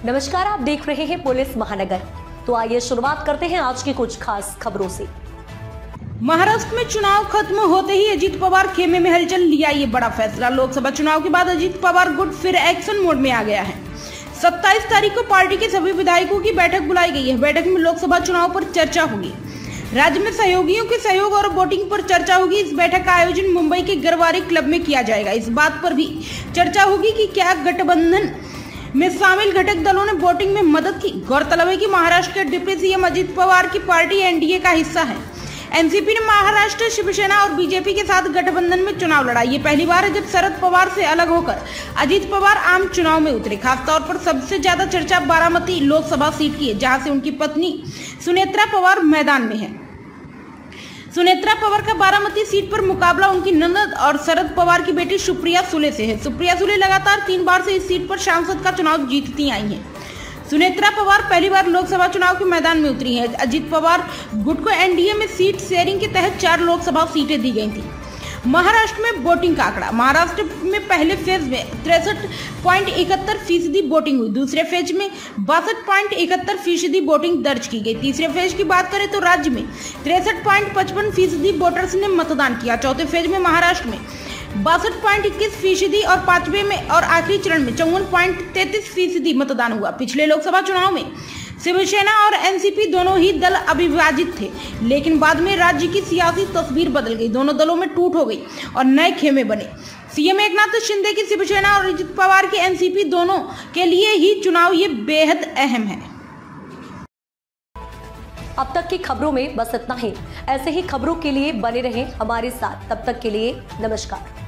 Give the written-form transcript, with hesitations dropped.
नमस्कार, आप देख रहे हैं पुलिस महानगर। तो आइए शुरुआत करते हैं आज की कुछ खास खबरों से। महाराष्ट्र में चुनाव खत्म होते ही अजीत पवार खेमे में हलचल, लिया ये बड़ा फैसला। लोकसभा चुनाव के बाद अजीत पवार गुट फिर एक्शन मोड में आ गया है। 27 तारीख को पार्टी के सभी विधायकों की बैठक बुलाई गई है। बैठक में लोकसभा चुनाव पर चर्चा होगी, राज्य में सहयोगियों के सहयोग और वोटिंग पर चर्चा होगी। इस बैठक का आयोजन मुंबई के गरवारे क्लब में किया जाएगा। इस बात पर भी चर्चा होगी कि क्या गठबंधन में शामिल घटक दलों ने वोटिंग में मदद की। गौरतलब है कि महाराष्ट्र के डिप्टी सीएम अजीत पवार की पार्टी एनडीए का हिस्सा है। एनसीपी ने महाराष्ट्र शिवसेना और बीजेपी के साथ गठबंधन में चुनाव लड़ा। ये पहली बार है जब शरद पवार से अलग होकर अजीत पवार आम चुनाव में उतरे। खासतौर पर सबसे ज्यादा चर्चा बारामती लोकसभा सीट की है, जहां से उनकी पत्नी सुनेत्रा पवार मैदान में है। सुनेत्रा पवार का बारामती सीट पर मुकाबला उनकी ननद और शरद पवार की बेटी सुप्रिया सुले से है। सुप्रिया सुले लगातार 3 बार से इस सीट पर सांसद का चुनाव जीतती आई हैं। सुनेत्रा पवार पहली बार लोकसभा चुनाव के मैदान में उतरी हैं। अजीत पवार गुट को एनडीए में सीट शेयरिंग के तहत 4 लोकसभा सीटें दी गई थी। महाराष्ट्र में वोटिंग का आंकड़ा। महाराष्ट्र में पहले फेज में 63.71% वोटिंग हुई। दूसरे फेज में 62.71% वोटिंग दर्ज की गई। तीसरे फेज की बात करें तो राज्य में 63.55% वोटर्स ने मतदान किया। चौथे फेज में महाराष्ट्र में 62.21% और पांचवे में और आखिरी चरण में 54.33% मतदान हुआ। पिछले लोकसभा चुनाव में शिवसेना और एनसीपी दोनों ही दल अविभाजित थे, लेकिन बाद में राज्य की सियासी तस्वीर बदल गई। दोनों दलों में टूट हो गई और नए खेमे बने। सीएम एकनाथ शिंदे की शिवसेना और अजीत पवार की एनसीपी दोनों के लिए ही चुनाव ये बेहद अहम है। अब तक की खबरों में बस इतना ही। ऐसे ही खबरों के लिए बने रहें हमारे साथ। तब तक के लिए नमस्कार।